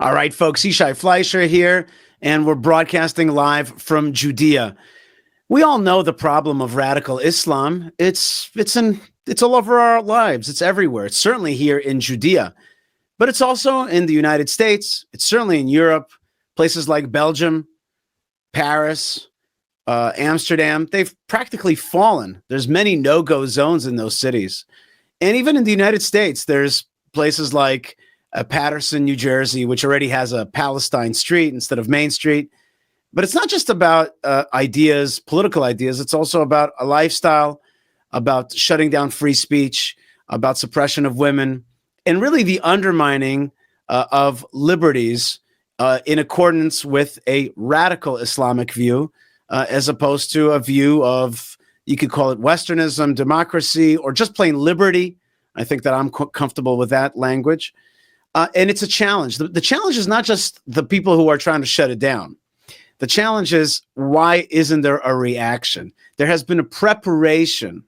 All right, folks, Yishai Fleisher here, and we're broadcasting live from Judea. We all know the problem of radical Islam. It's all over our lives. It's everywhere. It's certainly here in Judea, but it's also in the United States. It's certainly in Europe, places like Belgium, Paris, Amsterdam. They've practically fallen. There's many no-go zones in those cities. And even in the United States, there's places like Patterson, New Jersey, which already has a Palestine Street instead of Main Street. But it's not just about ideas, political ideas. It's also about a lifestyle, about shutting down free speech, about suppression of women, and really the undermining of liberties in accordance with a radical Islamic view, as opposed to a view of, you could call it Westernism, democracy, or just plain liberty. I think that I'm comfortable with that language. And it's a challenge. The challenge is not just the people who are trying to shut it down. The challenge is, why isn't there a reaction? There has been a preparation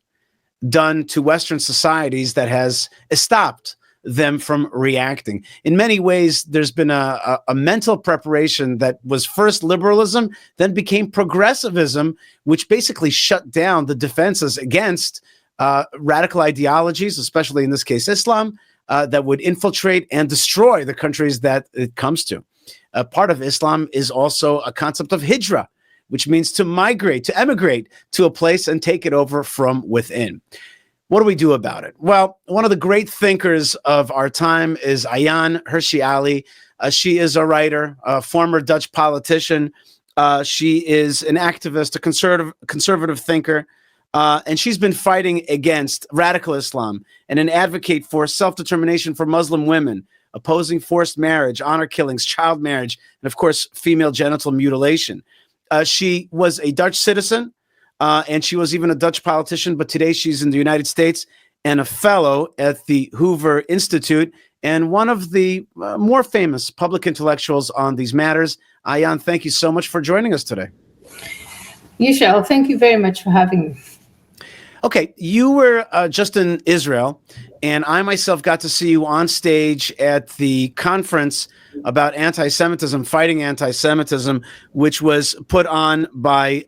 done to Western societies that has stopped them from reacting. In many ways, there's been a mental preparation that was first liberalism, then became progressivism, which basically shut down the defenses against radical ideologies, especially in this case, Islam, that would infiltrate and destroy the countries that it comes to. Part of Islam is also a concept of hijra, which means to migrate, to emigrate to a place and take it over from within. What do we do about it? Well, one of the great thinkers of our time is Ayaan Hirsi Ali. She is a writer, a former Dutch politician. She is an activist, a conservative thinker. And she's been fighting against radical Islam and an advocate for self-determination for Muslim women, opposing forced marriage, honor killings, child marriage, and of course, female genital mutilation. She was a Dutch citizen, and she was even a Dutch politician, but today she's in the United States and a fellow at the Hoover Institute and one of the more famous public intellectuals on these matters. Ayaan, thank you so much for joining us today. Yishai, thank you very much for having me. Okay, you were just in Israel, and I myself got to see you on stage at the conference about anti-Semitism, fighting anti-Semitism, which was put on by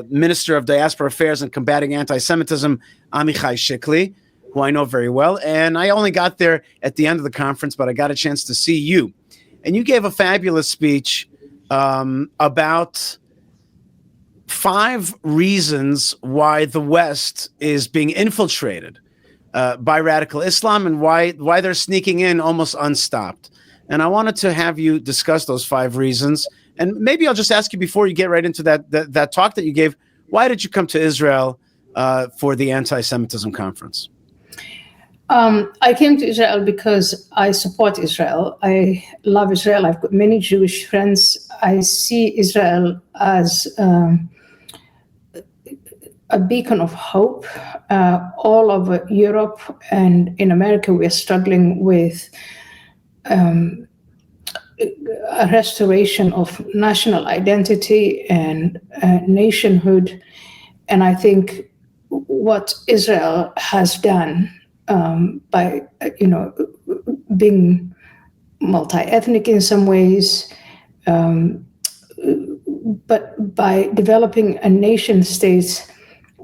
Minister of Diaspora Affairs and Combating Anti-Semitism, Amichai Shikli, who I know very well. And I only got there at the end of the conference, but I got a chance to see you. And you gave a fabulous speech about 5 reasons why the West is being infiltrated by radical Islam and why they're sneaking in almost unstopped. And I wanted to have you discuss those 5 reasons. And maybe I'll just ask you before you get right into that talk that you gave, why did you come to Israel for the Anti-Semitism conference? I came to Israel because I support Israel. I love Israel. I've got many Jewish friends. I see Israel as a beacon of hope. All over Europe and in America, we are struggling with a restoration of national identity and nationhood. And I think what Israel has done by, being multi-ethnic in some ways, but by developing a nation state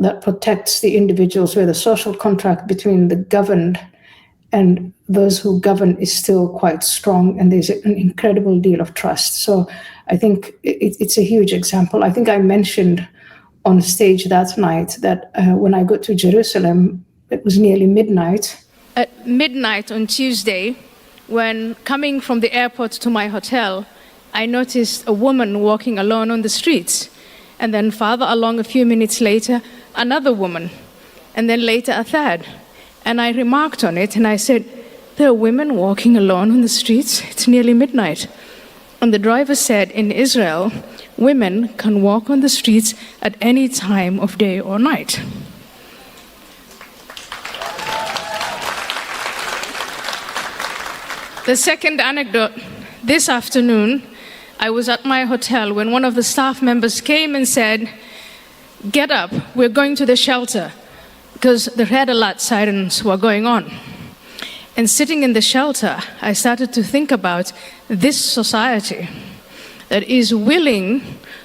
that protects the individuals, where the social contract between the governed and those who govern is still quite strong, and there's an incredible deal of trust. So I think it's a huge example. I think I mentioned on stage that night that when I got to Jerusalem, it was nearly midnight. At midnight on Tuesday, when coming from the airport to my hotel, I noticed a woman walking alone on the streets. And then farther along, a few minutes later, another woman. And then later, a third. And I remarked on it, and I said, there are women walking alone on the streets. It's nearly midnight. And the driver said, in Israel, women can walk on the streets at any time of day or night. The second anecdote, this afternoon, I was at my hotel when one of the staff members came and said, get up, we're going to the shelter, because the red alert sirens were going on. And sitting in the shelter, I started to think about this society that is willing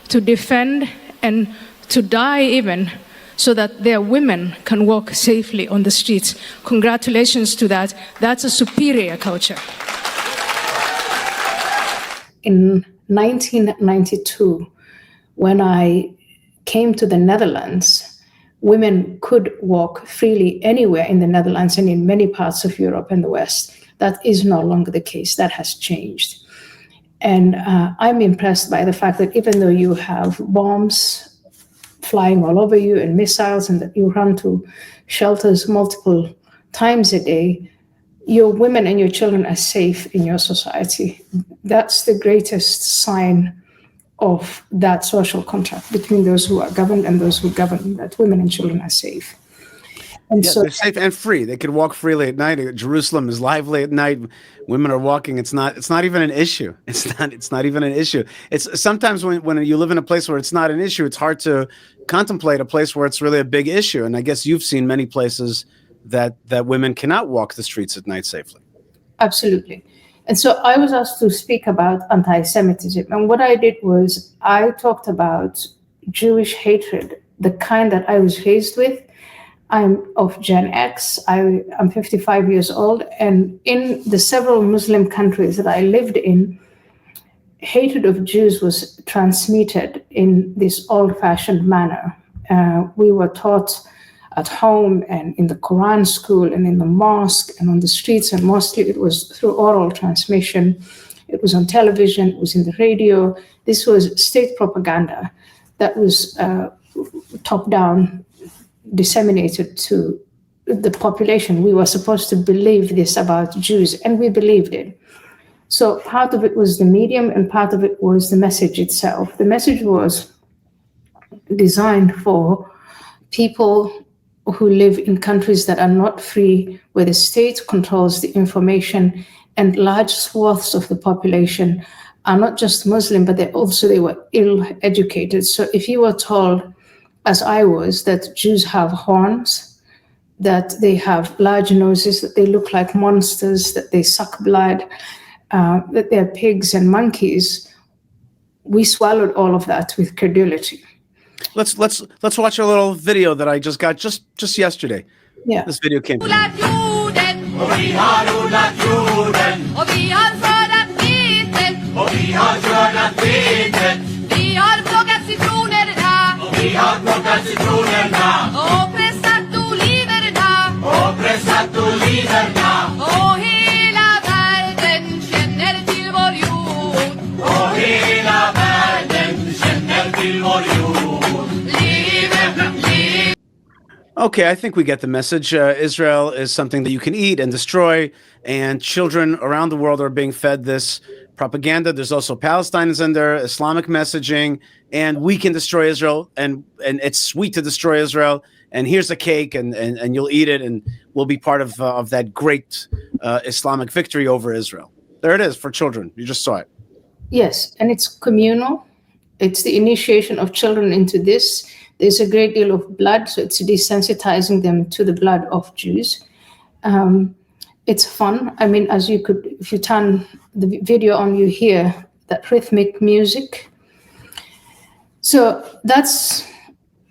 to defend and to die even so that their women can walk safely on the streets. Congratulations to that. That's a superior culture. In 1992, when I came to the Netherlands, women could walk freely anywhere in the Netherlands and in many parts of Europe and the West. That is no longer the case. That has changed. And I'm impressed by the fact that even though you have bombs flying all over you and missiles and that you run to shelters multiple times a day, your women and your children are safe in your society. That's the greatest sign of that social contract between those who are governed and those who govern, that women and children are safe. And yeah, so they're safe and free. They could walk freely at night. Jerusalem is lively at night. Women are walking. It's not even an issue. It's not even an issue. It's sometimes when you live in a place where it's not an issue, it's hard to contemplate a place where it's really a big issue. And I guess you've seen many places that women cannot walk the streets at night safely. Absolutely. And so I was asked to speak about anti-Semitism. And what I did was I talked about Jewish hatred, the kind that I was raised with. I'm of Gen X. I'm 55 years old. And in the several Muslim countries that I lived in, hatred of Jews was transmitted in this old-fashioned manner. We were taught at home and in the Quran school and in the mosque and on the streets, and mostly it was through oral transmission. It was on television, it was in the radio. This was state propaganda that was top-down disseminated to the population. We were supposed to believe this about Jews, and we believed it. So part of it was the medium and part of it was the message itself. The message was designed for people who live in countries that are not free, where the state controls the information, and large swaths of the population are not just Muslim, but they were ill-educated. So if you were told, as I was, that Jews have horns, that they have large noses, that they look like monsters, that they suck blood, that they're pigs and monkeys, we swallowed all of that with credulity. Let's watch a little video that I just got just yesterday. Yeah. This video came. Okay, I think we get the message. Israel is something that you can eat and destroy, and children around the world are being fed this propaganda. There's also Palestine is in there, Islamic messaging, and we can destroy Israel, and it's sweet to destroy Israel, and here's a cake, and you'll eat it, and we'll be part of that great Islamic victory over Israel. There it is for children. You just saw it. Yes, and it's communal. It's the initiation of children into this. There's a great deal of blood, so it's desensitizing them to the blood of Jews. It's fun. I mean, if you turn the video on, you hear that rhythmic music. So that's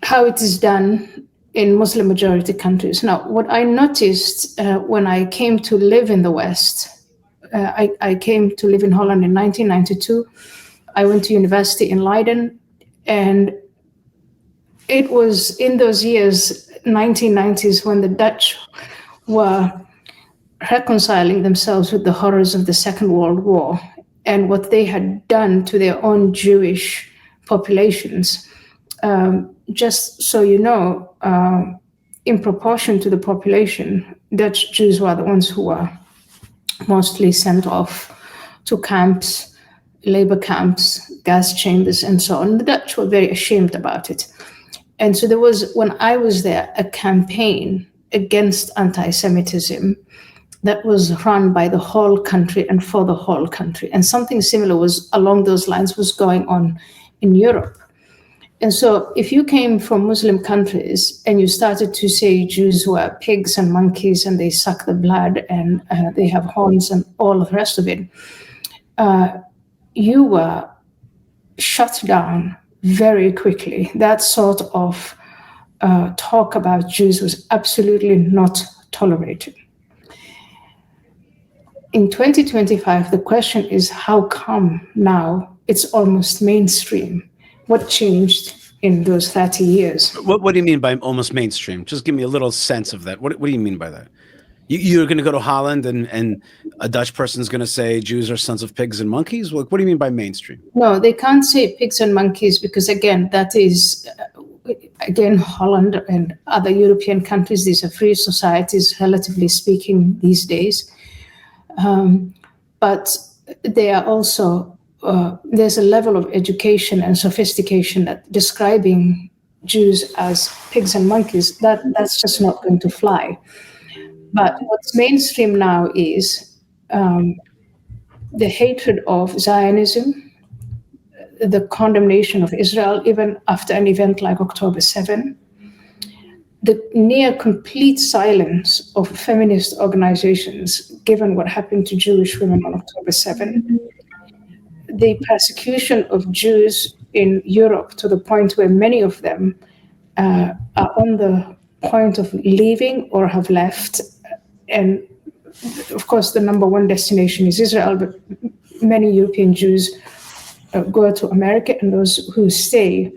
how it is done in Muslim majority countries. Now, what I noticed when I came to live in the West, I came to live in Holland in 1992. I went to university in Leiden, and it was in those years, 1990s, when the Dutch were reconciling themselves with the horrors of the Second World War and what they had done to their own Jewish populations. Just so you know, in proportion to the population, Dutch Jews were the ones who were mostly sent off to camps, labor camps, gas chambers, and so on. The Dutch were very ashamed about it. And so there was, when I was there, a campaign against anti-Semitism that was run by the whole country and for the whole country. And something similar was along those lines was going on in Europe. And so if you came from Muslim countries and you started to say Jews were pigs and monkeys and they suck the blood and they have horns and all the rest of it, you were shut down very quickly. That sort of talk about Jews was absolutely not tolerated. In 2025, the question is, how come now it's almost mainstream? What changed in those 30 years? What do you mean by almost mainstream? Just give me a little sense of that. What do you mean by that? You're going to go to Holland and a Dutch person's going to say Jews are sons of pigs and monkeys? What do you mean by mainstream? No, they can't say pigs and monkeys because, again, that is, Holland and other European countries, these are free societies, relatively speaking, these days. But they are also, there's a level of education and sophistication that describing Jews as pigs and monkeys, that's just not going to fly. But what's mainstream now is the hatred of Zionism, the condemnation of Israel, even after an event like October 7, the near complete silence of feminist organizations, given what happened to Jewish women on October 7, the persecution of Jews in Europe to the point where many of them are on the point of leaving or have left. And of course, the number one destination is Israel, but many European Jews go to America, and those who stay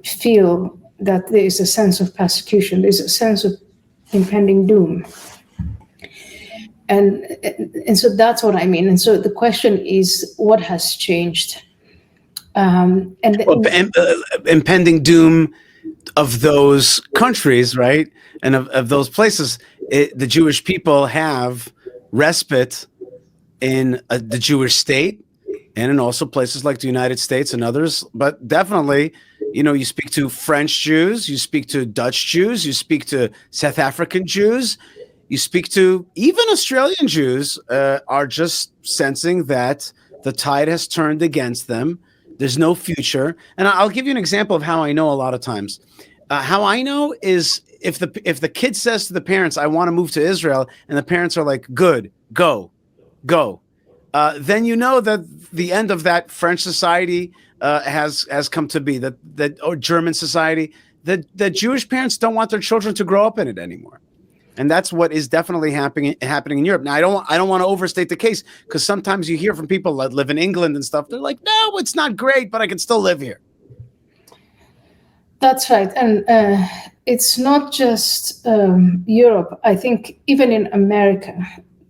feel that there is a sense of persecution, there's a sense of impending doom. And so that's what I mean. And so the question is, what has changed? Impending doom of those countries, right? And of those places. The Jewish people have respite in the Jewish state and in also places like the United States and others. But definitely, you speak to French Jews, you speak to Dutch Jews, you speak to South African Jews, you speak to even Australian Jews are just sensing that the tide has turned against them. There's no future. And I'll give you an example of how I know a lot of times. How I know is if the kid says to the parents, I want to move to Israel, and the parents are like, good, go. Then you know that the end of that French society has come to be, or German society, that Jewish parents don't want their children to grow up in it anymore. And that's what is definitely happening in Europe. Now, I don't want to overstate the case, because sometimes you hear from people that live in England and stuff. They're like, no, it's not great, but I can still live here. That's right. And it's not just Europe. I think even in America,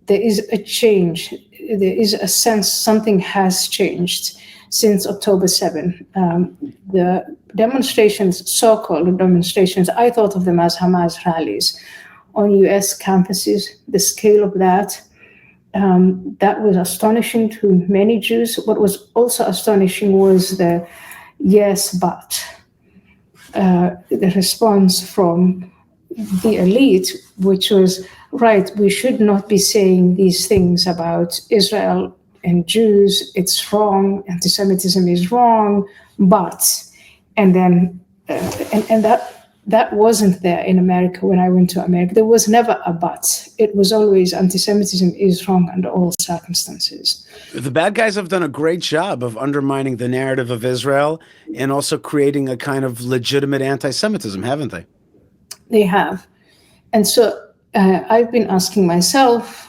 there is a change. There is a sense something has changed since October 7. The demonstrations, so-called demonstrations, I thought of them as Hamas rallies on US campuses. The scale of that was astonishing to many Jews. What was also astonishing was the yes, but. The response from the elite, which was, right, we should not be saying these things about Israel and Jews. It's wrong. Anti-Semitism is wrong. But, and then, and that wasn't there in America when I went to America. There was never a but. It was always anti-Semitism is wrong under all circumstances. The bad guys have done a great job of undermining the narrative of Israel and also creating a kind of legitimate anti-Semitism, haven't they? They have. And so I've been asking myself,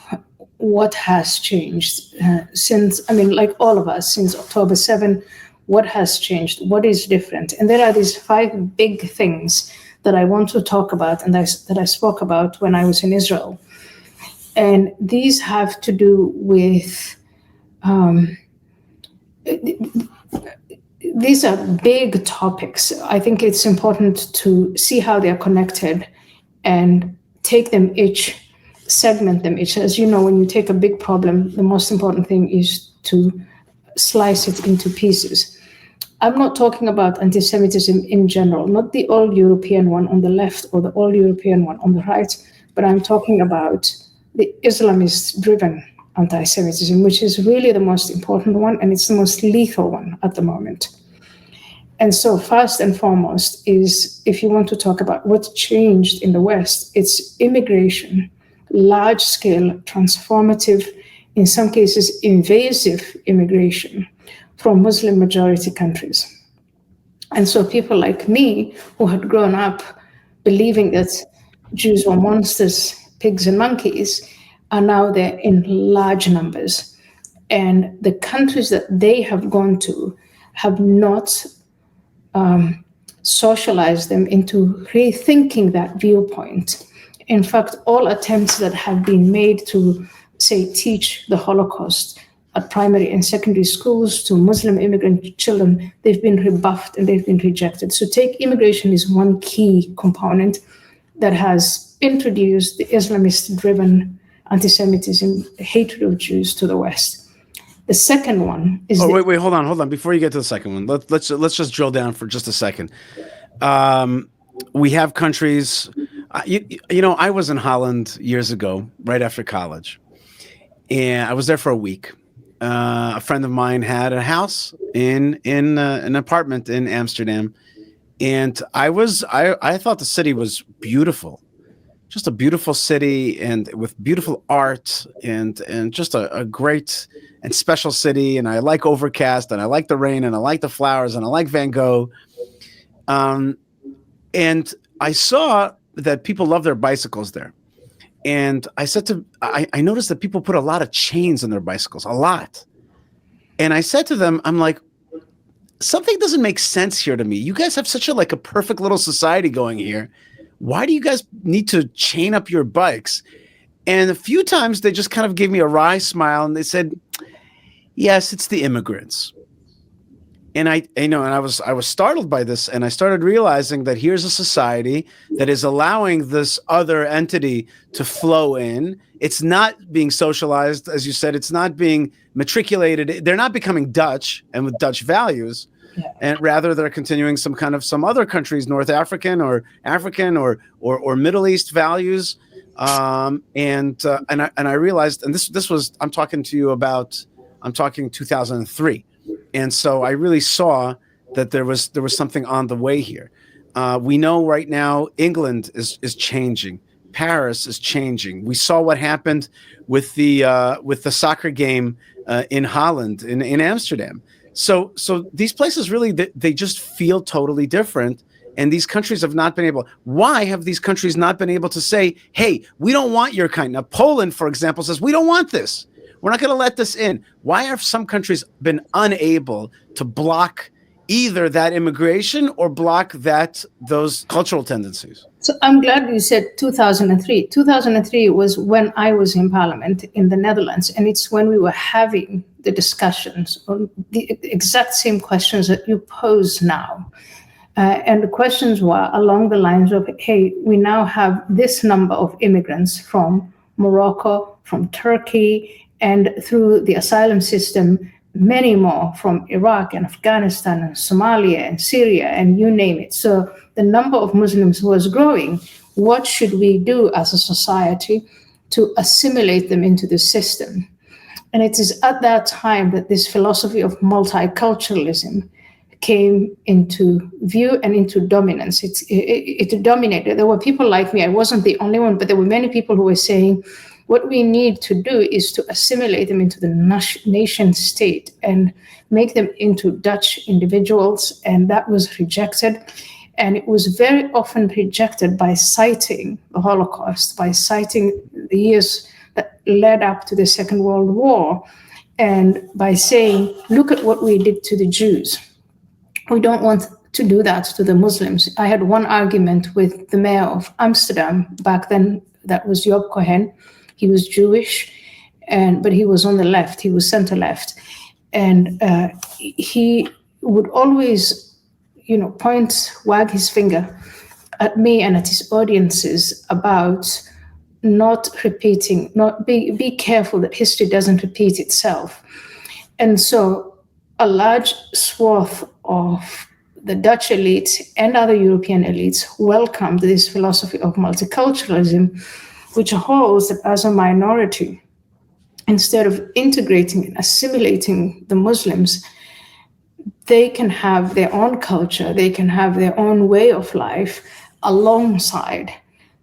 what has changed since, like all of us, since October 7, what has changed? What is different? And there are these 5 big things that I want to talk about and that I spoke about when I was in Israel. And these have to do with, these are big topics. I think it's important to see how they're connected and take them each, segment them each. As you know, when you take a big problem, the most important thing is to slice it into pieces. I'm not talking about anti-Semitism in general, not the all-European one on the left or the all-European one on the right, but I'm talking about the Islamist-driven anti-Semitism, which is really the most important one, and it's the most lethal one at the moment. And so first and foremost is, if you want to talk about what changed in the West, it's immigration, large-scale, transformative, in some cases invasive immigration from Muslim-majority countries. And so people like me, who had grown up believing that Jews were monsters, pigs and monkeys, are now there in large numbers. And the countries that they have gone to have not socialized them into rethinking that viewpoint. In fact, all attempts that have been made to, say, teach the Holocaust at primary and secondary schools to Muslim immigrant children, they've been rebuffed and they've been rejected. So immigration is one key component that has introduced the Islamist-driven anti-Semitism, hatred of Jews to the West. The second one is... wait, hold on. Before you get to the second one, let's just drill down for just a second. We have countries, you know, I was in Holland years ago, right after college, and I was there for a week. A friend of mine had a house in an apartment in Amsterdam, and I thought the city was beautiful. Just a beautiful city, and with beautiful art, and just a great and special city. And I like Overcast, and I like the rain, and I like the flowers, and I like Van Gogh. And I saw that people love their bicycles there. And I noticed that people put a lot of chains on their bicycles, a lot. And I said to them, I'm like, something doesn't make sense here to me. You guys have such a perfect little society going here. Why do you guys need to chain up your bikes? And a few times they just kind of gave me a wry smile and they said, yes, it's the immigrants. And I was startled by this, and I started realizing that here's a society that is allowing this other entity to flow in. It's not being socialized, as you said. It's not being matriculated. They're not becoming Dutch and with Dutch values. Yeah. And rather they're continuing some other countries, North African or African or Middle East values. And I realized, and this was, I'm talking 2003. And so I really saw that there was something on the way here. We know right now England is changing. Paris is changing. We saw what happened with the soccer game in Holland, in Amsterdam. So these places really, they just feel totally different. And these countries have not been able. Why have these countries not been able to say, hey, we don't want your kind? Now, Poland, for example, says, we don't want this. We're not going to let this in. Why have some countries been unable to block either that immigration or block those cultural tendencies? So I'm glad you said 2003. 2003 was when I was in Parliament in the Netherlands, and it's when we were having the discussions on the exact same questions that you pose now. And the questions were along the lines of, hey, we now have this number of immigrants from Morocco, from Turkey, and through the asylum system, many more from Iraq and Afghanistan and Somalia and Syria and you name it. So the number of Muslims was growing. What should we do as a society to assimilate them into the system? And it is at that time that this philosophy of multiculturalism came into view and into dominance. It dominated. There were people like me. I wasn't the only one, but there were many people who were saying, what we need to do is to assimilate them into the nation state and make them into Dutch individuals. And that was rejected. And it was very often rejected by citing the Holocaust, by citing the years that led up to the Second World War, and by saying, look at what we did to the Jews. We don't want to do that to the Muslims. I had one argument with the mayor of Amsterdam back then, that was Job Cohen. He was Jewish, but he was on the left. He was center left. And he would always, wag his finger at me and at his audiences about not repeating, be careful that history doesn't repeat itself. And so a large swath of the Dutch elite and other European elites welcomed this philosophy of multiculturalism, which holds that as a minority, instead of integrating and assimilating the Muslims, they can have their own culture, they can have their own way of life alongside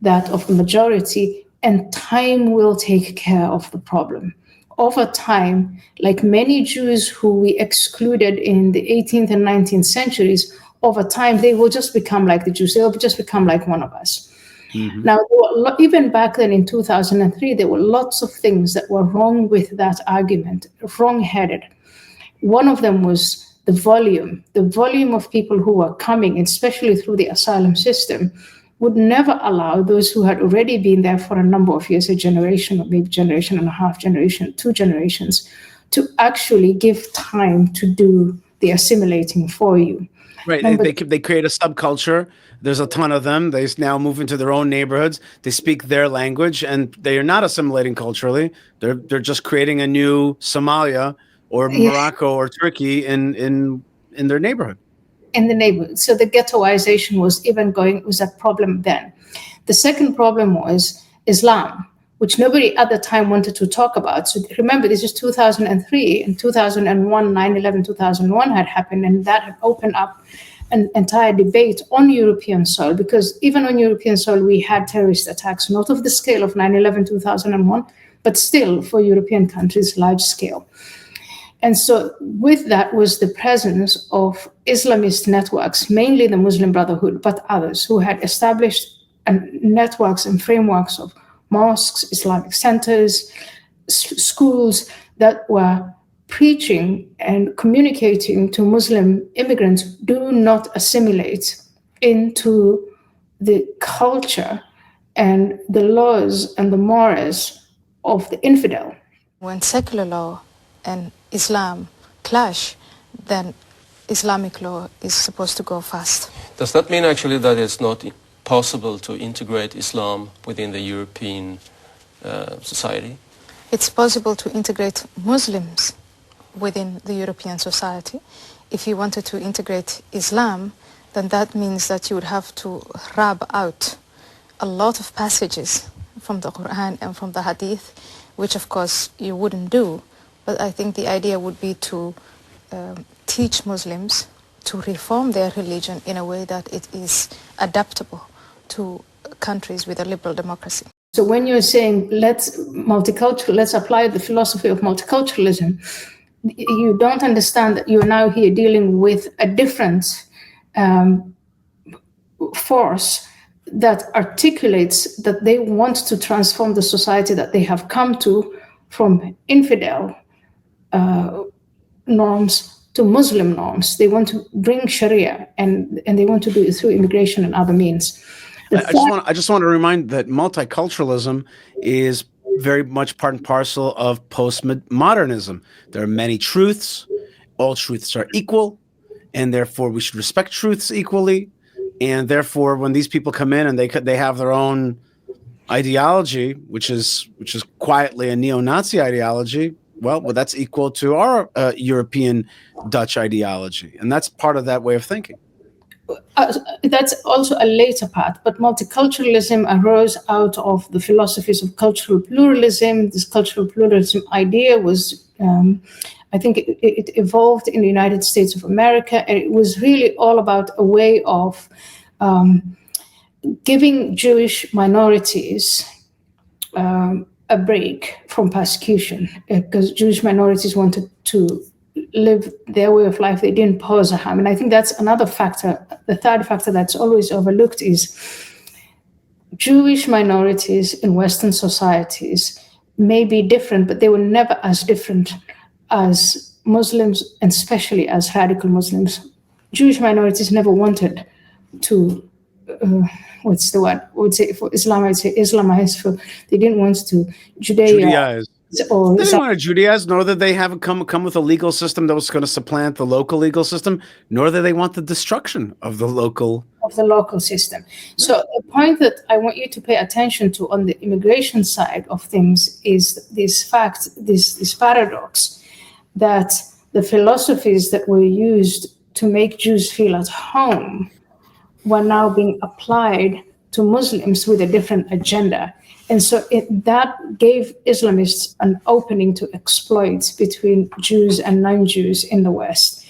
that of the majority, and time will take care of the problem. Over time, like many Jews who we excluded in the 18th and 19th centuries, over time, they will just become like the Jews. They'll just become like one of us. Mm-hmm. Now, even back then in 2003, there were lots of things that were wrong with that argument, wrong-headed. One of them was the volume of people who were coming, especially through the asylum system, would never allow those who had already been there for a number of years, a generation or maybe generation and a half, generation, 2 generations, to actually give time to do the assimilating for you. Right. They create a subculture. There's a ton of them. They now move into their own neighborhoods. They speak their language, and they are not assimilating culturally. They're just creating a new Somalia or Morocco or Turkey in their neighborhood. In the neighborhood. So the ghettoization was a problem then. The second problem was Islam, which nobody at the time wanted to talk about. So remember, this is 2003. In 2001, 9/11, 2001 had happened, and that had opened up an entire debate on European soil, because even on European soil, we had terrorist attacks, not of the scale of 9/11, 2001, but still for European countries, large scale. And so with that was the presence of Islamist networks, mainly the Muslim Brotherhood, but others who had established networks and frameworks of mosques, Islamic centers, schools that were preaching and communicating to Muslim immigrants, do not assimilate into the culture and the laws and the mores of the infidel. When secular law and Islam clash, then Islamic law is supposed to go fast. Does that mean actually that it's not possible to integrate Islam within the European society? It's possible to integrate Muslims within the European society. If you wanted to integrate Islam, then that means that you would have to rub out a lot of passages from the Quran and from the Hadith, which of course you wouldn't do. But I think the idea would be to teach Muslims to reform their religion in a way that it is adaptable to countries with a liberal democracy. So when you're saying let's apply the philosophy of multiculturalism, you don't understand that you're now here dealing with a different force that articulates that they want to transform the society that they have come to from infidel norms to Muslim norms. They want to bring Sharia, and they want to do it through immigration and other means. I just want to remind that multiculturalism is very much part and parcel of postmodernism. There are many truths. All truths are equal, and therefore we should respect truths equally. And therefore, when these people come in and they have their own ideology, which is quietly a neo-Nazi ideology, well, that's equal to our European Dutch ideology, and that's part of that way of thinking. That's also a later part, but multiculturalism arose out of the philosophies of cultural pluralism. This cultural pluralism idea was, I think it evolved in the United States of America, and it was really all about a way of giving Jewish minorities a break from persecution, because Jewish minorities wanted to live their way of life. They didn't pose a harm. And I think that's another factor. The third factor that's always overlooked is Jewish minorities in Western societies may be different, but they were never as different as Muslims, and especially as radical Muslims. Jewish minorities never wanted to, what's the word? I would say for Islam, I'd say Islamize. They didn't want to Judaize. They didn't want to Judaize, nor did they have come with a legal system that was going to supplant the local legal system, nor did they want the destruction of the local system. So the point that I want you to pay attention to on the immigration side of things is this fact, this paradox, that the philosophies that were used to make Jews feel at home were now being applied to Muslims with a different agenda. And so that gave Islamists an opening to exploit between Jews and non-Jews in the West.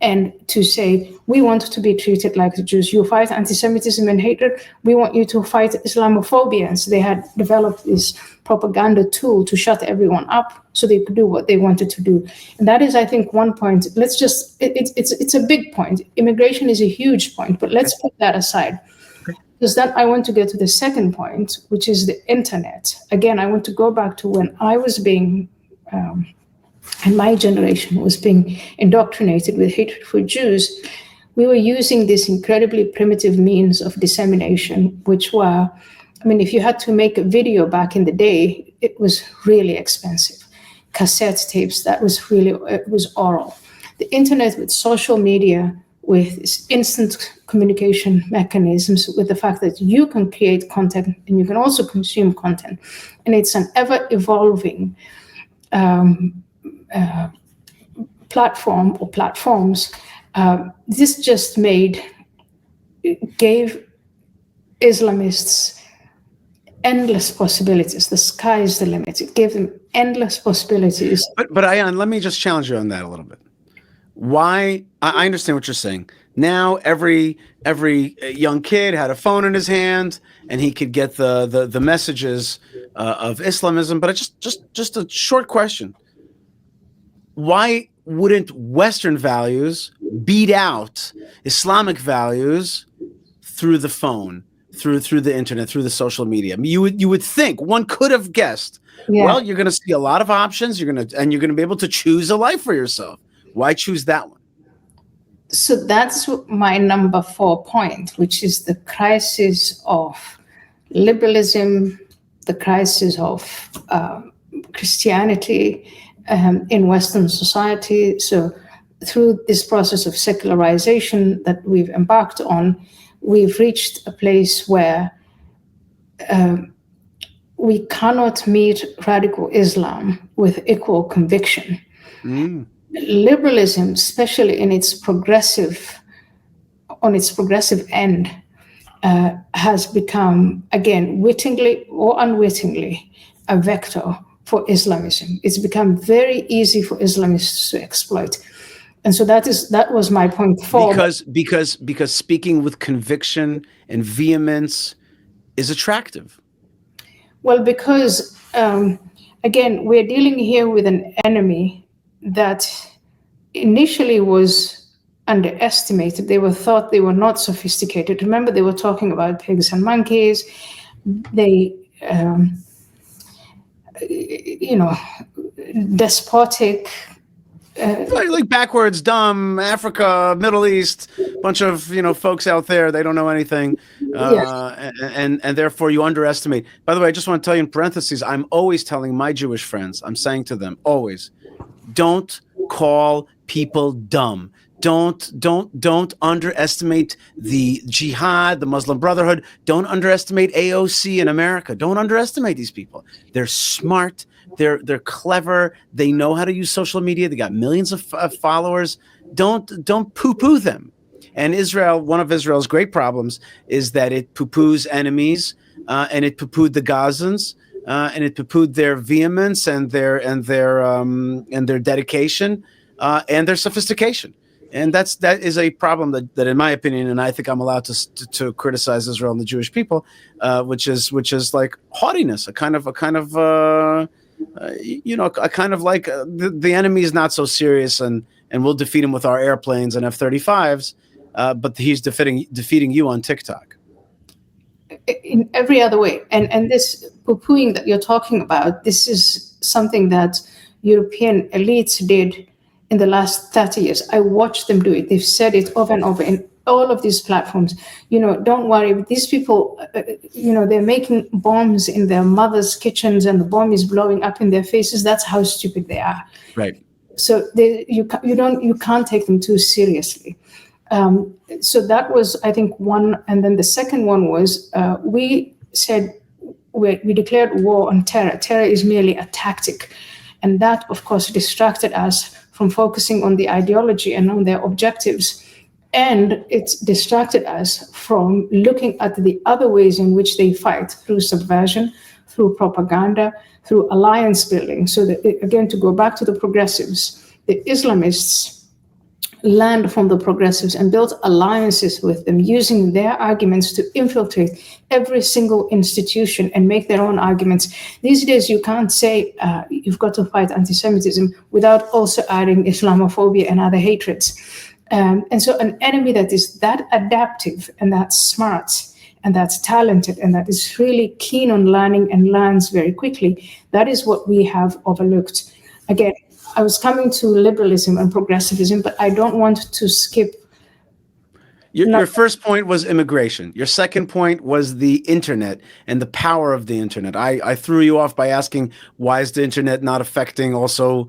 and to say, we want to be treated like the Jews. You fight anti-Semitism and hatred, we want you to fight Islamophobia. And so they had developed this propaganda tool to shut everyone up so they could do what they wanted to do. And that is, I think, one point. It's a big point. Immigration is a huge point, but let's put that aside. Because then I want to get to the second point, which is the internet. Again, I want to go back to when I was being, and my generation was being indoctrinated with hatred for Jews. We were using this incredibly primitive means of dissemination, which were, I mean, if you had to make a video back in the day, it was really expensive. Cassette tapes, it was oral. The internet with social media, with instant communication mechanisms, with the fact that you can create content and you can also consume content. And it's an ever-evolving platform or platforms. This just gave Islamists endless possibilities. The sky is the limit. It gave them endless possibilities. But Ayaan, let me just challenge you on that a little bit. Why? I understand what you're saying. Now every young kid had a phone in his hand and he could get the messages of Islamism. But it's just a short question. Why wouldn't Western values beat out Islamic values through the phone, through the internet, through the social media? You would think, one could have guessed. Yeah. Well, you're going to see a lot of options. You're going to be able to choose a life for yourself. Why choose that one? So that's my number 4 point, which is the crisis of liberalism, the crisis of Christianity in Western society. So through this process of secularization that we've embarked on, we've reached a place where we cannot meet radical Islam with equal conviction. Liberalism, especially on its progressive end, has become, again, wittingly or unwittingly, a vector for Islamism. It's become very easy for Islamists to exploit. And so that was my point 4. Because speaking with conviction and vehemence is attractive. Well, because again, we're dealing here with an enemy that initially was underestimated. They were thought they were not sophisticated. Remember, they were talking about pigs and monkeys. They, despotic. Like backwards, dumb, Africa, Middle East, bunch of folks out there. They don't know anything, and therefore you underestimate. By the way, I just want to tell you in parentheses, I'm always telling my Jewish friends, I'm saying to them always, don't call people dumb. Don't underestimate the jihad, the Muslim Brotherhood. Don't underestimate AOC in America. Don't underestimate these people. They're smart. They're clever. They know how to use social media. They got millions of followers. Don't poo-poo them. And Israel, one of Israel's great problems is that it poo-poos enemies, and it poo-pooed the Gazans, and it poo-pooed their vehemence and their dedication, and their sophistication. And that is a problem that in my opinion, and I think I'm allowed to criticize Israel and the Jewish people, which is like haughtiness, a kind of like the enemy is not so serious, and we'll defeat him with our airplanes and F-35s, but he's defeating you on TikTok. In every other way. And this poo-pooing that you're talking about, this is something that European elites did in the last 30 years. I watched them do it. They've said it over and over in all of these platforms. Don't worry, these people, they're making bombs in their mothers' kitchens and the bomb is blowing up in their faces. That's how stupid they are. Right. So you can't take them too seriously. So that was, I think, one. And then the second one was we said we declared war on terror. Terror is merely a tactic. And that, of course, distracted us from focusing on the ideology and on their objectives. And it's distracted us from looking at the other ways in which they fight, through subversion, through propaganda, through alliance building. So that, again, to go back to the progressives, the Islamists learned from the progressives and built alliances with them, using their arguments to infiltrate every single institution and make their own arguments. These days, you can't say you've got to fight anti-Semitism without also adding Islamophobia and other hatreds. And so an enemy that is that adaptive and that smart and that's talented and that is really keen on learning and learns very quickly, that is what we have overlooked. Again, I was coming to liberalism and progressivism, but I don't want to skip. Your first point was immigration. Your second point was the internet and the power of the internet. I threw you off by asking, why is the internet not affecting also,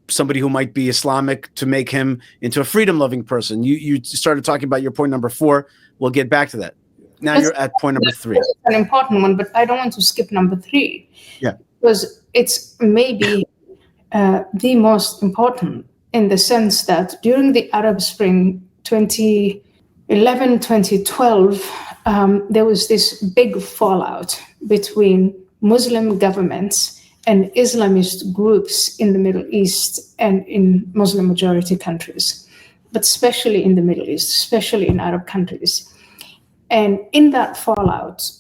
somebody who might be Islamic to make him into a freedom-loving person? You started talking about your point number 4. We'll get back to that. Now you're at point number 3. It's an important one, but I don't want to skip number 3. Yeah. Because it's maybe the most important, in the sense that during the Arab Spring 2011, 2012, there was this big fallout between Muslim governments and Islamist groups in the Middle East and in Muslim majority countries, but especially in the Middle East, especially in Arab countries. And in that fallout,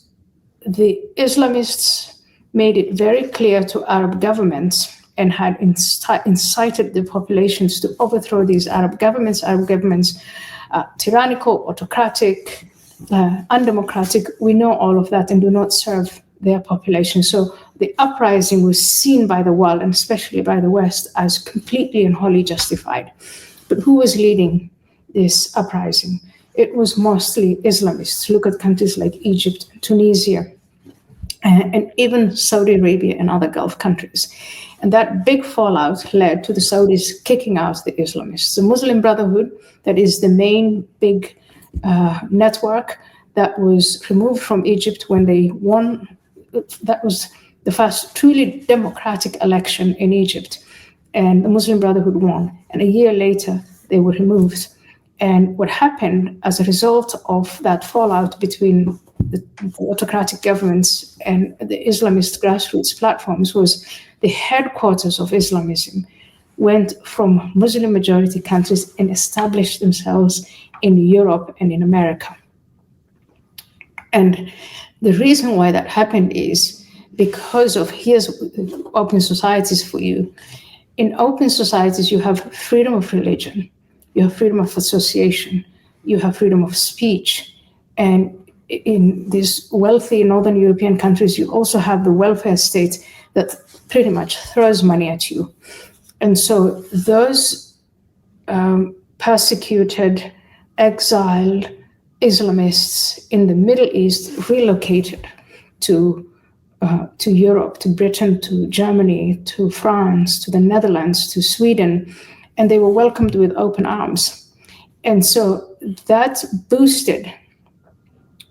the Islamists made it very clear to Arab governments and had incited the populations to overthrow these Arab governments, tyrannical, autocratic, undemocratic. We know all of that and do not serve their population. So the uprising was seen by the world, and especially by the West, as completely and wholly justified. But who was leading this uprising? It was mostly Islamists. Look at countries like Egypt, Tunisia, and even Saudi Arabia and other Gulf countries. And that big fallout led to the Saudis kicking out the Islamists. The Muslim Brotherhood, that is the main big network that was removed from Egypt when they won. That was the first truly democratic election in Egypt. And the Muslim Brotherhood won. And a year later, they were removed. And what happened as a result of that fallout between the autocratic governments and the Islamist grassroots platforms was the headquarters of Islamism went from Muslim majority countries and established themselves in Europe and in America. And the reason why that happened is because of, here's open societies for you. In open societies, you have freedom of religion, you have freedom of association, you have freedom of speech. And in these wealthy Northern European countries, you also have the welfare state that pretty much throws money at you. And so those persecuted, exiled Islamists in the Middle East relocated to Europe, to Britain, to Germany, to France, to the Netherlands, to Sweden, and they were welcomed with open arms. And so that boosted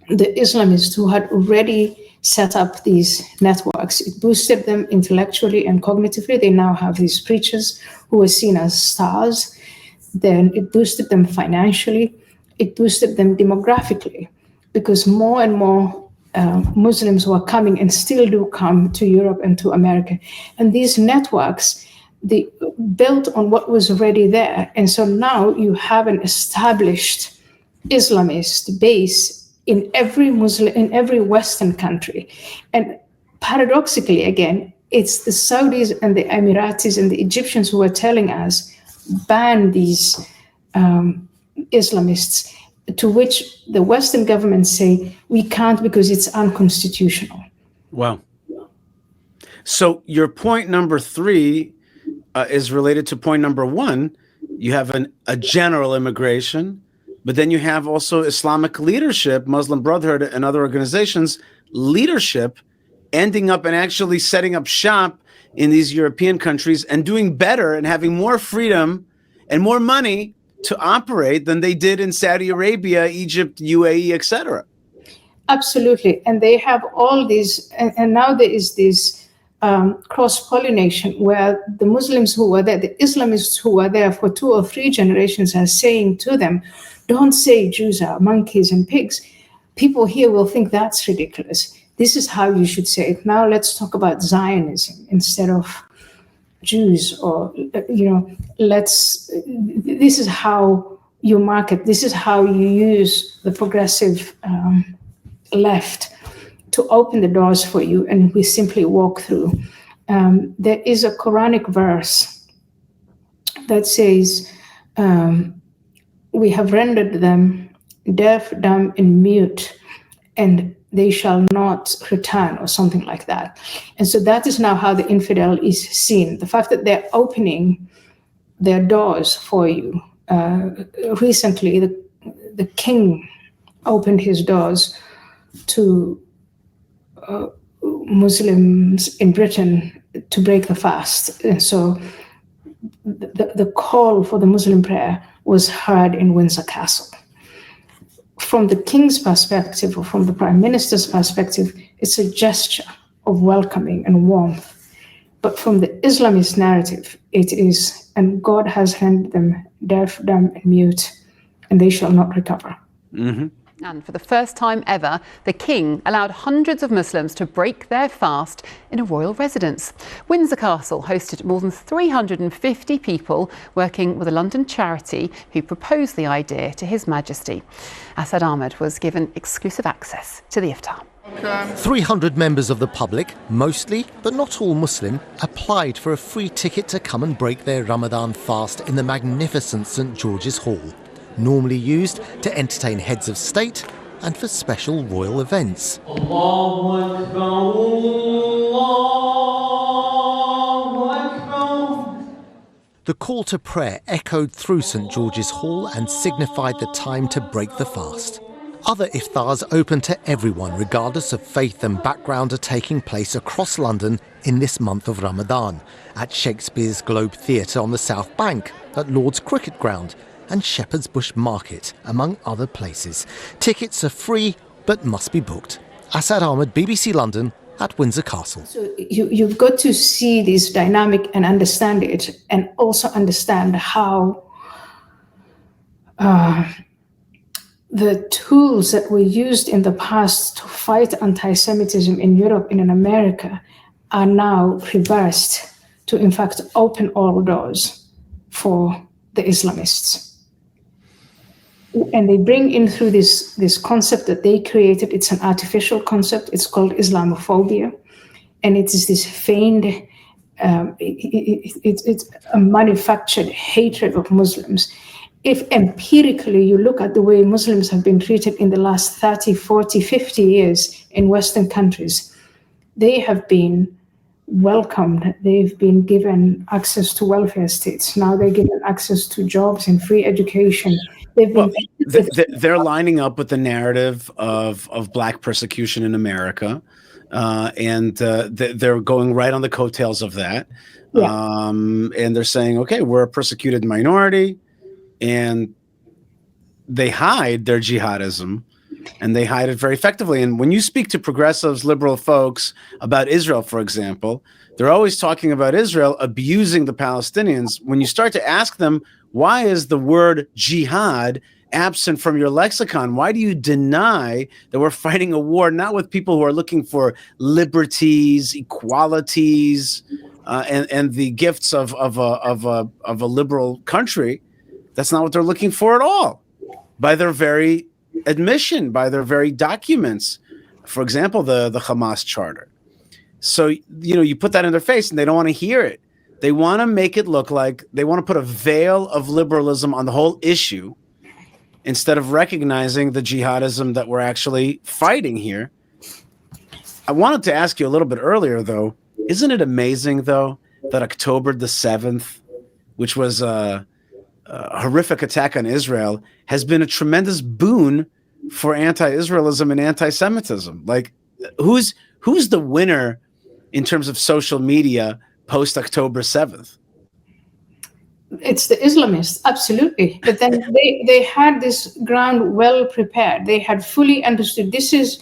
the Islamists who had already set up these networks. It boosted them intellectually and cognitively. They now have these preachers who are seen as stars. Then it boosted them financially. It boosted them demographically, because more and more Muslims were coming and still do come to Europe and to America. And these networks, they built on what was already there. And so now you have an established Islamist base in every Western country. And paradoxically, again, it's the Saudis and the Emiratis and the Egyptians who are telling us, ban these Islamists, to which the Western governments say, we can't because it's unconstitutional. Wow. So your point number 3 is related to point number 1. You have a general immigration, but then you have also Islamic leadership, Muslim Brotherhood and other organizations, leadership ending up and actually setting up shop in these European countries and doing better and having more freedom and more money to operate than they did in Saudi Arabia, Egypt, UAE, etc. Absolutely. And they have all these, and now there is this cross-pollination where the Muslims who were there, the Islamists who were there for 2 or 3 generations are saying to them, don't say Jews are monkeys and pigs. People here will think that's ridiculous. This is how you should say it. Now let's talk about Zionism instead of Jews, or this is how you market, this is how you use the progressive left to open the doors for you, and we simply walk through. There is a Quranic verse that says, we have rendered them deaf, dumb, and mute, and they shall not return, or something like that. And so that is now how the infidel is seen. The fact that they're opening their doors for you. Recently, the king opened his doors to Muslims in Britain to break the fast. And so the call for the Muslim prayer was heard in Windsor Castle. From the king's perspective, or from the prime minister's perspective, it's a gesture of welcoming and warmth. But from the Islamist narrative, it is, and God has rendered them deaf, dumb, and mute, and they shall not recover. Mm-hmm. And for the first time ever, the king allowed hundreds of Muslims to break their fast in a royal residence. Windsor Castle hosted more than 350 people working with a London charity who proposed the idea to His Majesty. Asad Ahmed was given exclusive access to the iftar. 300 members of the public, mostly but not all Muslim, applied for a free ticket to come and break their Ramadan fast in the magnificent St George's Hall, normally used to entertain heads of state and for special royal events. Allahu Akbar, Allahu Akbar. The call to prayer echoed through St George's Hall and signified the time to break the fast. Other iftars open to everyone, regardless of faith and background, are taking place across London in this month of Ramadan, at Shakespeare's Globe Theatre on the South Bank, at Lord's Cricket Ground and Shepherd's Bush Market, among other places. Tickets are free but must be booked. Asad Ahmed, BBC London, at Windsor Castle. So you've got to see this dynamic and understand it, and also understand how the tools that were used in the past to fight anti-Semitism in Europe and in America are now reversed to, in fact, open all doors for the Islamists. And they bring in through this concept that they created. It's an artificial concept. It's called Islamophobia. And it is this feigned, it's a manufactured hatred of Muslims. If empirically you look at the way Muslims have been treated in the last 30, 40, 50 years in Western countries, they have been welcomed. They've been given access to welfare states. Now they're given access to jobs and free education. They're lining up with the narrative of Black persecution in America, and they're going right on the coattails of that. Yeah. And they're saying, okay, we're a persecuted minority, and they hide their jihadism, and they hide it very effectively. And when you speak to progressives, liberal folks about Israel, for example, they're always talking about Israel abusing the Palestinians. When you start to ask them, why is the word jihad absent from your lexicon? Why do you deny that we're fighting a war not with people who are looking for liberties, equalities, and the gifts of a liberal country? That's not what they're looking for at all. By their very admission, by their very documents, for example, the Hamas charter. So, you put that in their face and they don't want to hear it. They want to make it look like they want to put a veil of liberalism on the whole issue instead of recognizing the jihadism that we're actually fighting here. I wanted to ask you a little bit earlier, though, isn't it amazing, though, that October the 7th, which was a horrific attack on Israel, has been a tremendous boon for anti-Israelism and anti-Semitism? Like, who's the winner in terms of social media post October 7th? It's the Islamists, absolutely. But then they had this ground well prepared. They had fully understood this is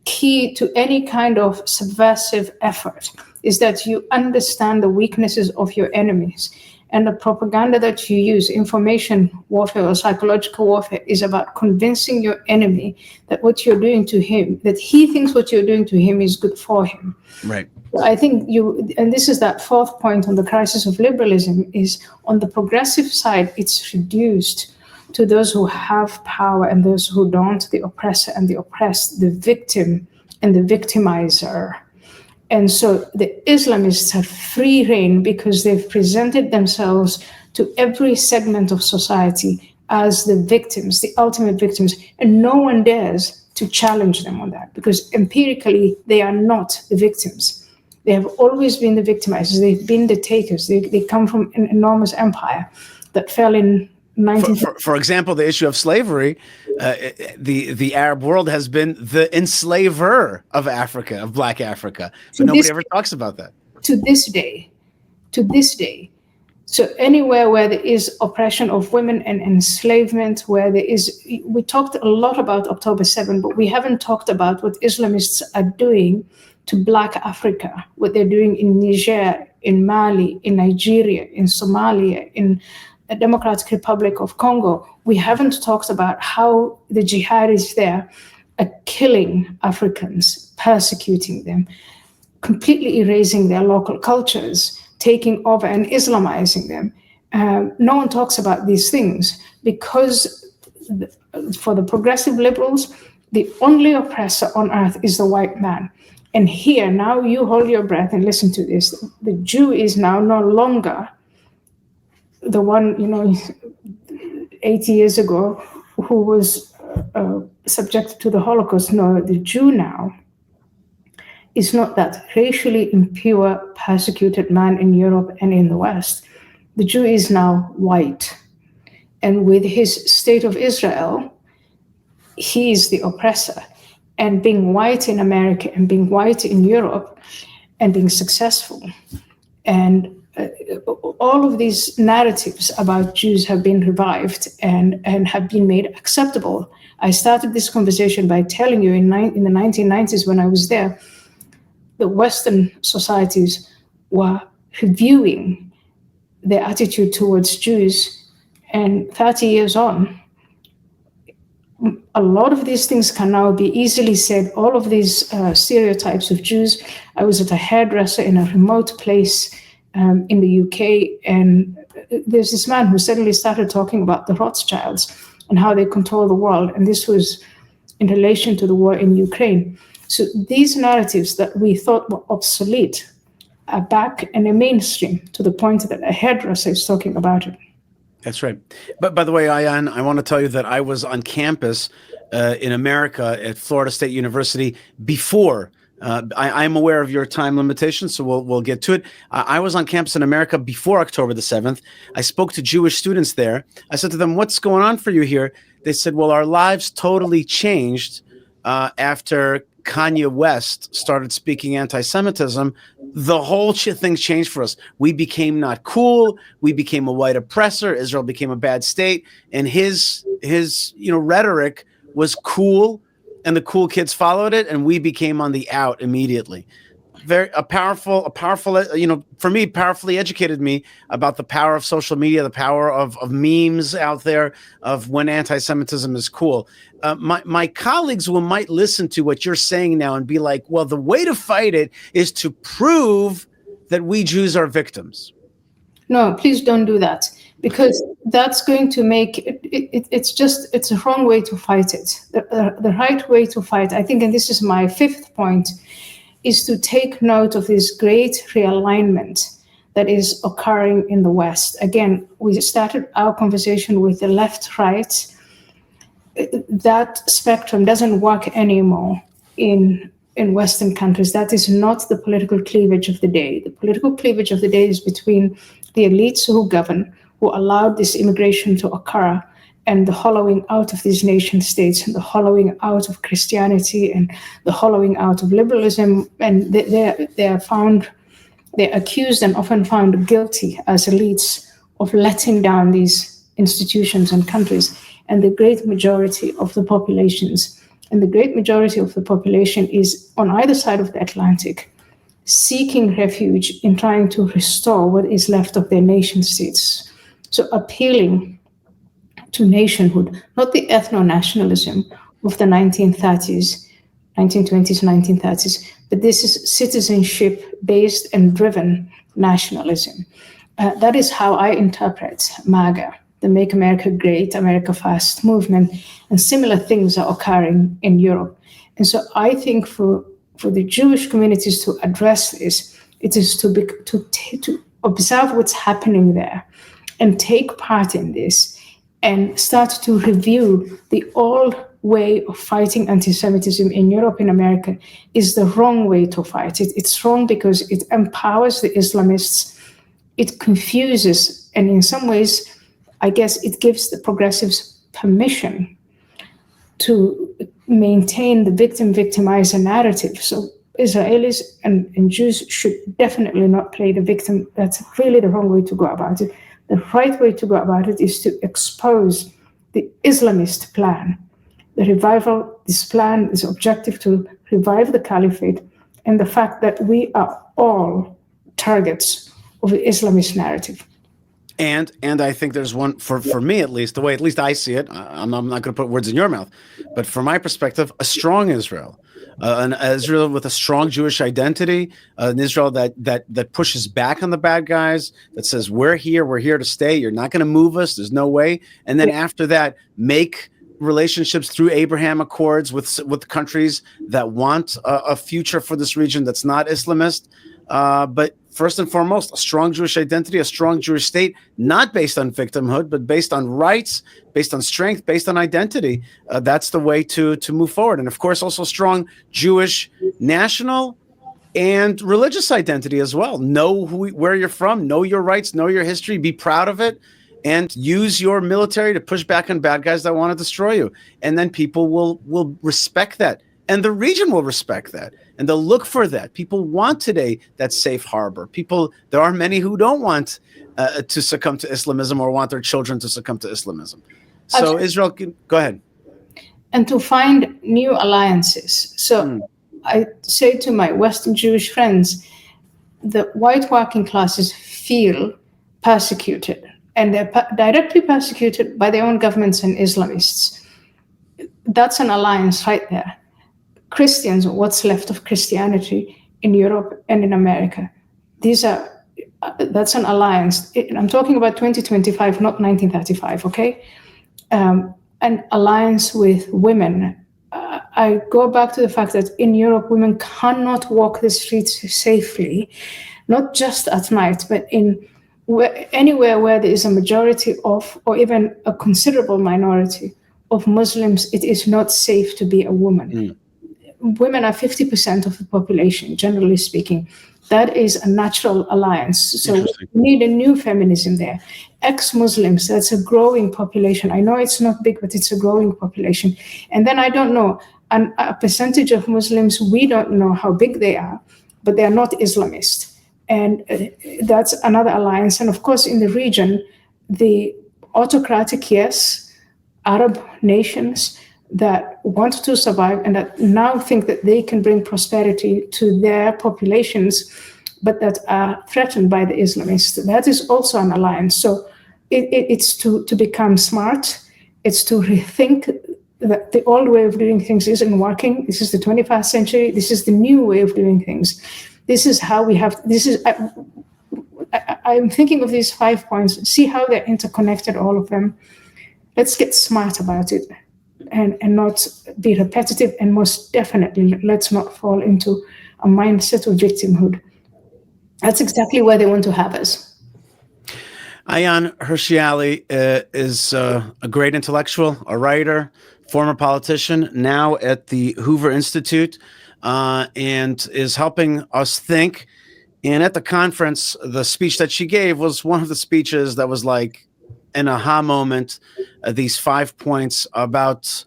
key to any kind of subversive effort, is that you understand the weaknesses of your enemies And the propaganda that you use, information warfare or psychological warfare, is about convincing your enemy that what you're doing to him, that he thinks what you're doing to him is good for him. Right. I think and this is that fourth point on the crisis of liberalism, is on the progressive side, it's reduced to those who have power and those who don't, the oppressor and the oppressed, the victim and the victimizer. And so the Islamists have free rein because they've presented themselves to every segment of society as the victims, the ultimate victims, and no one dares to challenge them on that, because empirically they are not the victims. They have always been the victimizers. They've been the takers. They come from an enormous empire that fell in 19... For example, the issue of slavery, the Arab world has been the enslaver of Africa, of Black Africa. But nobody ever talks about that. To this day. So anywhere where there is oppression of women and enslavement, where there is... We talked a lot about October 7, but we haven't talked about what Islamists are doing to Black Africa, what they're doing in Niger, in Mali, in Nigeria, in Somalia, in the Democratic Republic of Congo. We haven't talked about how the jihadis there are killing Africans, persecuting them, completely erasing their local cultures, taking over and Islamizing them. No one talks about these things because for the progressive liberals, the only oppressor on earth is the white man. And here, now you hold your breath and listen to this. The Jew is now no longer the one, 80 years ago who was subjected to the Holocaust. No, the Jew now is not that racially impure, persecuted man in Europe and in the West. The Jew is now white. And with his state of Israel, he is the oppressor. And being white in America and being white in Europe and being successful. And all of these narratives about Jews have been revived and have been made acceptable. I started this conversation by telling you in the 1990s when I was there, the Western societies were reviewing their attitude towards Jews. And 30 years on, a lot of these things can now be easily said. All of these stereotypes of Jews. I was at a hairdresser in a remote place in the UK, and there's this man who suddenly started talking about the Rothschilds and how they control the world. And this was in relation to the war in Ukraine. So these narratives that we thought were obsolete are back and are mainstream to the point that a hairdresser is talking about it. That's right. But by the way, Ayaan, I want to tell you that I was on campus in America at Florida State University before. I'm aware of your time limitations, so we'll get to it. I was on campus in America before October the 7th. I spoke to Jewish students there. I said to them, "What's going on for you here?" They said, "Well, our lives totally changed after Kanye West started speaking anti-Semitism. The whole thing changed for us. We became not cool. We became a white oppressor. Israel became a bad state, and his rhetoric was cool, and the cool kids followed it, and we became on the out immediately." A powerful, for me, powerfully educated me about the power of social media, the power of memes out there, of when anti-Semitism is cool. My colleagues who might listen to what you're saying now and be like, well, the way to fight it is to prove that we Jews are victims. No, please don't do that, because that's going to make it's a wrong way to fight it. The right way to fight, I think, and this is my fifth point, is to take note of this great realignment that is occurring in the West. Again, we started our conversation with the left-right. That spectrum doesn't work anymore in Western countries. That is not the political cleavage of the day. The political cleavage of the day is between the elites who govern, who allowed this immigration to occur, and the hollowing out of these nation states, and the hollowing out of Christianity, and the hollowing out of liberalism. And they're accused and often found guilty as elites of letting down these institutions and countries. And the great majority of the populations, and the great majority of the population is on either side of the Atlantic, seeking refuge in trying to restore what is left of their nation states. So appealing to nationhood, not the ethno-nationalism of the 1930s, 1920s, 1930s, but this is citizenship-based and driven nationalism. That is how I interpret MAGA, the Make America Great, America Fast movement, and similar things are occurring in Europe. And so I think for the Jewish communities to address this, it is to observe what's happening there and take part in this and start to review the old way of fighting anti-Semitism in Europe, in America, is the wrong way to fight it. It's wrong because it empowers the Islamists, it confuses, and in some ways, I guess it gives the progressives permission to maintain the victim-victimizer narrative. So Israelis and Jews should definitely not play the victim. That's really the wrong way to go about it. The right way to go about it is to expose the Islamist plan. The revival, this plan is objective to revive the caliphate, and the fact that we are all targets of the Islamist narrative. And I think there's one, for me at least, the way at least I see it, I'm not going to put words in your mouth, but from my perspective, a strong Israel, an Israel with a strong Jewish identity, an Israel that pushes back on the bad guys, that says, we're here to stay, you're not going to move us, there's no way. And then after that, make relationships through Abraham Accords with countries that want a future for this region that's not Islamist. But first and foremost, a strong Jewish identity, a strong Jewish state, not based on victimhood, but based on rights, based on strength, based on identity. That's the way to move forward. And of course, also strong Jewish national and religious identity as well. Know where you're from, know your rights, know your history, be proud of it, and use your military to push back on bad guys that want to destroy you. And then people will respect that. And the region will respect that. And they'll look for that. People want today that safe harbor. There are many who don't want to succumb to Islamism or want their children to succumb to Islamism. So absolutely. Israel, go ahead. And to find new alliances. So I say to my Western Jewish friends, the white working classes feel persecuted, and they're directly persecuted by their own governments and Islamists. That's an alliance right there. Christians, what's left of Christianity in Europe and in America, that's an alliance. I'm talking about 2025, not 1935, okay? An alliance with women. I go back to the fact that in Europe, women cannot walk the streets safely, not just at night, but anywhere where there is a majority of, or even a considerable minority of Muslims, it is not safe to be a woman. Women are 50% of the population, generally speaking. That is a natural alliance. So we need a new feminism there. Ex-Muslims, that's a growing population. I know it's not big, but it's a growing population. And then I don't know, a percentage of Muslims, we don't know how big they are, but they are not Islamist. And that's another alliance. And of course, in the region, the autocratic, yes, Arab nations that want to survive and that now think that they can bring prosperity to their populations, but that are threatened by the Islamists. That is also an alliance. So it's to become smart. It's to rethink that the old way of doing things isn't working. This is the 21st century. This is the new way of doing things. This is how we have, I'm thinking of these 5 points. See how they're interconnected, all of them. Let's get smart about it. And not be repetitive, and most definitely let's not fall into a mindset of victimhood. That's exactly where they want to have us. Ayaan Hirsi Ali is a great intellectual, a writer, former politician, now at the Hoover Institute, and is helping us think. And at the conference, the speech that she gave was one of the speeches that was like an aha moment. These 5 points about,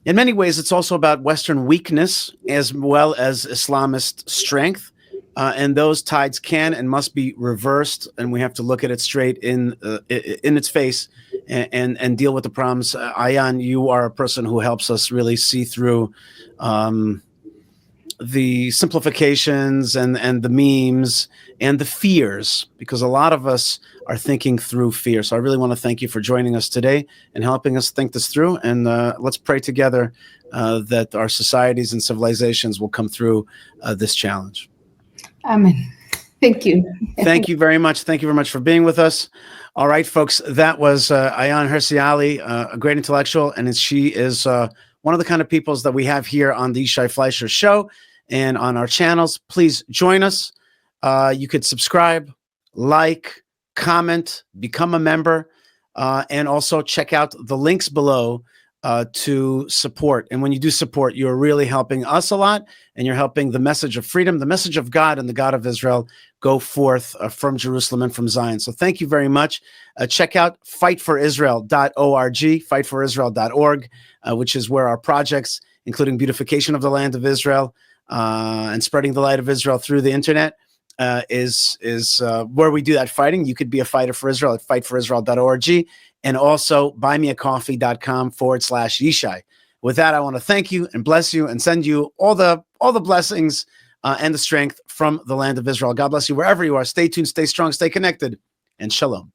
in many ways, it's also about Western weakness as well as Islamist strength. And those tides can and must be reversed. And we have to look at it straight in its face and deal with the problems. Ayaan, you are a person who helps us really see through simplifications and the memes and the fears, because a lot of us are thinking through fear. So I really want to thank you for joining us today and helping us think this through. And let's pray together that our societies and civilizations will come through this challenge. Amen. Thank you. Thank you very much. Thank you very much for being with us. All right, folks, that was Ayaan Hirsi Ali, a great intellectual, and she is one of the kind of peoples that we have here on the Yishai Fleisher show and on our channels. Please join us. You could subscribe, like, comment, become a member, and also check out the links below to support. And when you do support, you're really helping us a lot, and you're helping the message of freedom, the message of God and the God of Israel go forth from Jerusalem and from Zion. So thank you very much. Check out fightforisrael.org, fightforisrael.org, which is where our projects, including beautification of the land of Israel and spreading the light of Israel through the internet, is where we do that fighting. You could be a fighter for Israel at fightforisrael.org, and also buymeacoffee.com/Yishai. With that, I want to thank you and bless you and send you all the blessings and the strength from the land of Israel. God bless you wherever you are. Stay tuned, stay strong, stay connected, and shalom.